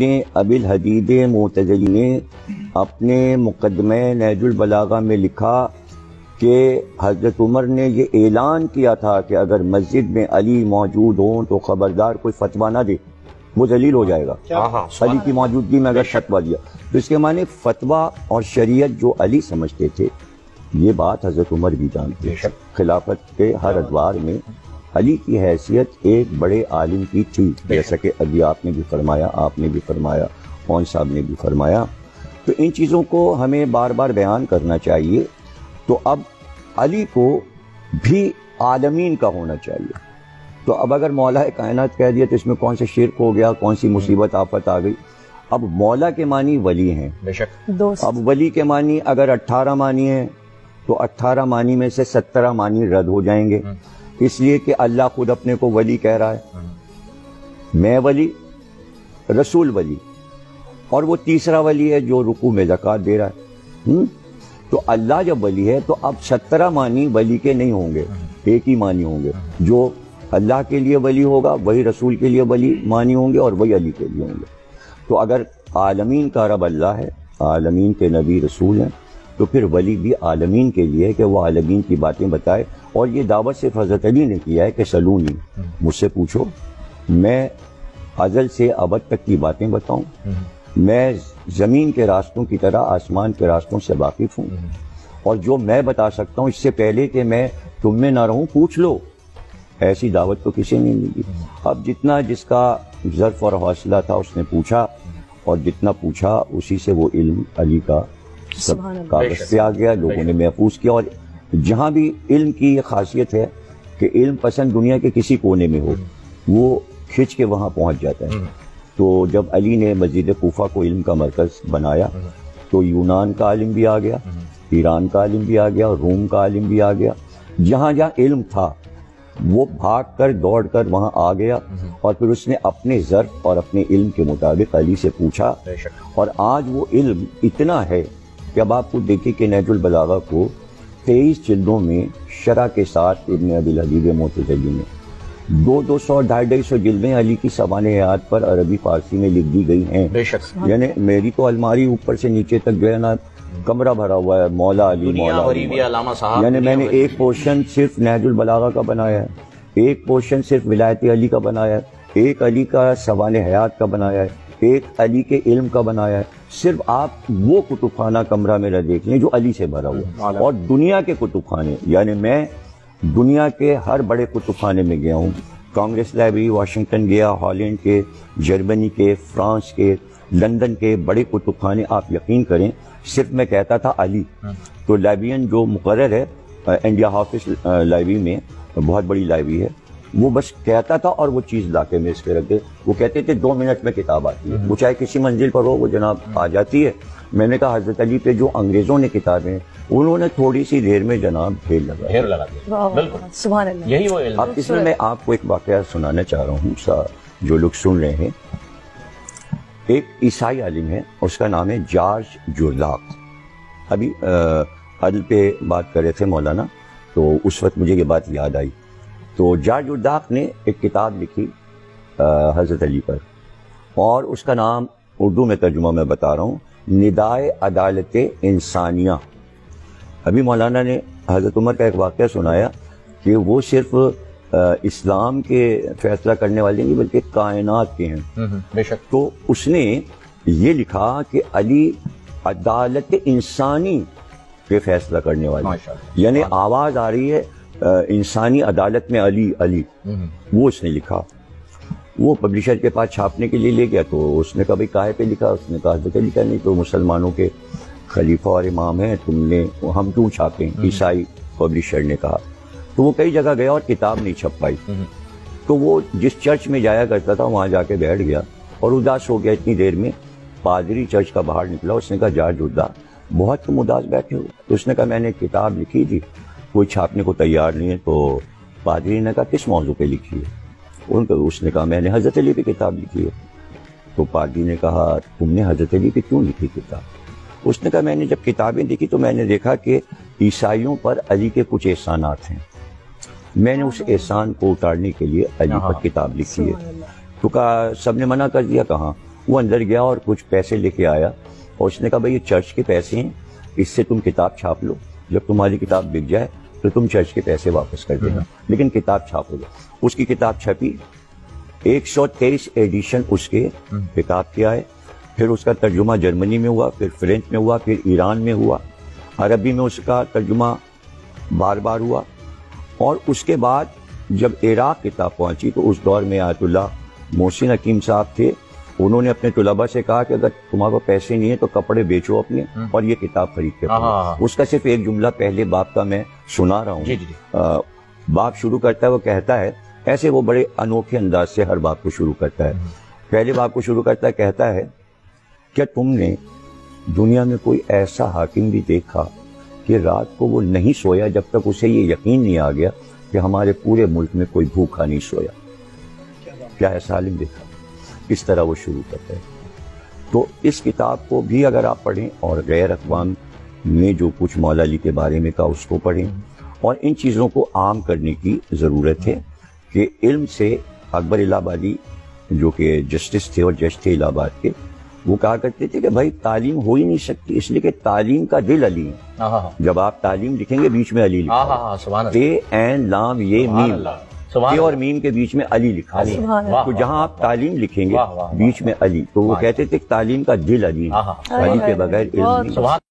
ابن ابی الحدید معتزلی نے اپنے مقدمہ نہج البلاغہ میں لکھا کہ حضرت عمر نے یہ اعلان کیا تھا کہ اگر مسجد میں علی موجود ہوں تو خبردار کوئی فتویٰ نہ دے، وہ ذلیل ہو جائے گا۔ علی کی موجودگی میں اگر فتویٰ دیا تو اس کے معنی فتویٰ اور شریعت جو علی سمجھتے تھے، یہ بات حضرت عمر بھی جانتے تھے۔ خلافت کے ہر ادوار میں علی کی حیثیت ایک بڑے عالم کی تھی، جیسا کہ ابھی آپ نے بھی فرمایا، آپ نے بھی فرمایا، خان صاحب نے بھی فرمایا۔ تو ان چیزوں کو ہمیں بار بار بیان کرنا چاہیے۔ تو اب علی کو بھی عالمین کا ہونا چاہیے۔ تو اب اگر مولا کائنات کہہ دیا تو اس میں کون سے شرک ہو گیا، کون سی مصیبت آفت آ گئی؟ اب مولا کے معنی ولی ہیں، اب ولی کے معنی اگر 18 معنی ہیں تو 18 معنی میں سے 17 معنی رد ہو جائیں گے، اس لیے کہ اللہ خود اپنے کو ولی کہہ رہا ہے، میں ولی، رسول ولی، اور وہ تیسرا ولی ہے جو رکوع میں زکوٰۃ دے رہا ہے۔ تو اللہ جب ولی ہے تو اب 17 معنی ولی کے نہیں ہوں گے، ایک ہی معنی ہوں گے۔ جو اللہ کے لیے ولی ہوگا وہی رسول کے لیے ولی معنی ہوں گے اور وہی علی کے لیے ہوں گے۔ تو اگر عالمین کا رب اللہ ہے، عالمین کے نبی رسول ہیں، تو پھر ولی بھی عالمین کے لیے کہ وہ عالمین کی باتیں بتائے۔ اور یہ دعوت صرف حضرت علی نے کیا ہے کہ سلونی، مجھ سے پوچھو، میں ازل سے ابد تک کی باتیں بتاؤں، میں زمین کے راستوں کی طرح آسمان کے راستوں سے واقف ہوں، اور جو میں بتا سکتا ہوں اس سے پہلے کہ میں تم میں نہ رہوں پوچھ لو۔ ایسی دعوت تو کسی نے نہیں دی۔ اب جتنا جس کا ظرف اور حوصلہ تھا اس نے پوچھا، اور جتنا پوچھا اسی سے وہ علم علی کا سب کاغذ پہ آ گیا، لوگوں نے محفوظ کیا۔ اور جہاں بھی علم کی یہ خاصیت ہے کہ علم پسند دنیا کے کسی کونے میں ہو، وہ کھنچ کے وہاں پہنچ جاتا ہے۔ تو جب علی نے مسجد کوفہ کو علم کا مرکز بنایا تو یونان کا عالم بھی آ گیا، ایران کا عالم بھی آ گیا، روم کا عالم بھی آ گیا۔ جہاں جہاں علم تھا وہ بھاگ کر دوڑ کر وہاں آ گیا، اور پھر اس نے اپنے ظرف اور اپنے علم کے مطابق علی سے پوچھا۔ اور آج وہ علم اتنا ہے کہ اب آپ کو دیکھیں کہ نہج البلاغہ کو 23 جلدوں میں شرح کے ساتھ ابن ابی الحدید معتزلی نے 200-250 جلدیں علی کی سوانح حیات پر عربی فارسی میں لکھ دی گئی ہیں۔ یعنی میری تو الماری اوپر سے نیچے تک جو ہے نا کمرہ بھرا ہوا ہے مولا علی، مولا علی۔ یعنی میں نے ایک پورشن صرف نہج البلاغہ کا بنایا ہے، ایک پورشن صرف ولایت علی کا بنایا ہے، ایک علی کا سوانح حیات کا بنایا ہے، ایک علی کے علم کا بنایا ہے۔ صرف آپ وہ کتب خانہ کمرہ میرا دیکھ لیں جو علی سے بھرا ہوا ہے۔ اور دنیا کے کتب خانے، یعنی میں دنیا کے ہر بڑے کتب خانے میں گیا ہوں، کانگریس لائبریری واشنگٹن گیا، ہالینڈ کے، جرمنی کے، فرانس کے، لندن کے بڑے کتب خانے، آپ یقین کریں صرف میں کہتا تھا علی، تو لائبریرین جو مقرر ہے انڈیا ہافس لائبریری میں، بہت بڑی لائبریری ہے، وہ بس کہتا تھا اور وہ چیز لا کے میز پہ رکھ دے۔ وہ کہتے تھے 2 منٹ میں کتاب آتی ہے، وہ چاہے کسی منزل پر ہو وہ جناب آ جاتی ہے۔ میں نے کہا حضرت علی پہ جو انگریزوں نے کتابیں، انہوں نے تھوڑی سی دیر میں جناب ڈھیر لگا دیا۔ سبحان اللہ، یہی وہ علم۔ اب اس میں آپ کو ایک واقعہ سنانا چاہ رہا ہوں، جو لوگ سن رہے ہیں۔ ایک عیسائی عالم ہے، اس کا نام ہے جارج جورداق۔ ابھی عدل پہ بات کر رہے تھے مولانا، تو اس وقت مجھے یہ بات یاد آئی۔ تو جارج جورداق نے ایک کتاب لکھی حضرت علی پر، اور اس کا نام اردو میں ترجمہ میں بتا رہا ہوں، ندائے عدالت انسانیہ۔ ابھی مولانا نے حضرت عمر کا ایک واقعہ سنایا کہ وہ صرف اسلام کے فیصلہ کرنے والے نہیں بلکہ کائنات کے ہیں۔ بے شک۔ تو اس نے یہ لکھا کہ علی عدالت انسانی پہ فیصلہ کرنے والے، یعنی آواز آ رہی ہے انسانی عدالت میں علی علی، وہ اس نے لکھا۔ وہ پبلشر کے پاس چھاپنے کے لیے لے گیا، تو اس نے کہا بھائی کاہے پہ لکھا؟ اس نے کہا حضرت علی کا نہیں تو مسلمانوں کے خلیفہ اور امام ہیں، تم نے ہم کیوں چھاپیں؟ عیسائی پبلشر نے کہا۔ تو وہ کئی جگہ گیا اور کتاب نہیں چھپ پائی۔ تو وہ جس چرچ میں جایا کرتا تھا وہاں جا کے بیٹھ گیا اور اداس ہو گیا۔ اتنی دیر میں پادری چرچ کا باہر نکلا، اس نے کہا جارج جورداق بہت تم اداس بیٹھے ہو۔ تو اس نے کہا میں نے کتاب لکھی تھی، کوئی چھاپنے کو تیار نہیں ہے۔ تو پادری نے کہا کس موضوع پہ لکھی ہے؟ اس نے کہا میں نے حضرت علی پہ کتاب لکھی ہے۔ تو پادری نے کہا تم نے حضرت علی پہ کیوں لکھی کتاب؟ اس نے کہا میں نے جب کتابیں دیکھی تو میں نے دیکھا کہ عیسائیوں پر علی کے کچھ احسانات ہیں، میں نے اس احسان کو اتارنے کے لیے علی پر کتاب لکھی ہے۔ تو کہا سب نے منع کر دیا، کہاں؟ وہ اندر گیا اور کچھ پیسے لے کے آیا اور اس نے کہا بھائی یہ چرچ کے پیسے ہیں، اس سے تم کتاب چھاپ لو، جب تمہاری کتاب بک جائے تو تم چرچ کے پیسے واپس کر دینا، لیکن کتاب چھاپو گے۔ اس کی کتاب چھپی، 123 ایڈیشن اس کے کتاب کے آئے، پھر اس کا ترجمہ جرمنی میں ہوا، پھر فرینچ میں ہوا، پھر ایران میں ہوا، عربی میں اس کا ترجمہ بار بار ہوا، اور اس کے بعد جب عراق کتاب پہنچی تو اس دور میں آیت اللہ محسن حکیم صاحب تھے، انہوں نے اپنے طلباء سے کہا کہ اگر تمہارے پاس پیسے نہیں ہیں تو کپڑے بیچو اپنے اور یہ کتاب خرید کے پڑھو۔ اس کا صرف ایک جملہ پہلے باب کا میں سنا رہا ہوں۔ باب شروع کرتا ہے، وہ کہتا ہے، ایسے وہ بڑے انوکھے انداز سے ہر باب کو شروع کرتا ہے۔ پہلے باب کو شروع کرتا ہے، کہتا ہے کیا تم نے دنیا میں کوئی ایسا حاکم بھی دیکھا کہ رات کو وہ نہیں سویا جب تک اسے یہ یقین نہیں آ گیا کہ ہمارے پورے ملک میں کوئی بھوکا نہیں سویا؟ کیا ایسا عالم دیکھا؟ اس طرح وہ شروع کرتا ہے۔ تو اس کتاب کو بھی اگر آپ پڑھیں اور غیر اقوام میں جو کچھ مولا علی کے بارے میں کہا اس کو پڑھیں، اور ان چیزوں کو عام کرنے کی ضرورت ہے کہ علم سے اکبر الہ آبادی جو کہ جسٹس تھے اور جج تھے الہ آباد کے، وہ کہا کرتے تھے کہ بھائی تعلیم ہو ہی نہیں سکتی، اس لیے کہ تعلیم کا دل علی ہے۔ جب آپ تعلیم لکھیں گے بیچ میں علی لکھا ہے، تے عین لام یہ میم، تے اور میم کے بیچ میں علی لکھا ہے۔ تو جہاں آپ تعلیم لکھیں گے بیچ میں علی، تو وہ کہتے تھے کہ تعلیم کا دل علی ہے، علی کے بغیر علم نہیں۔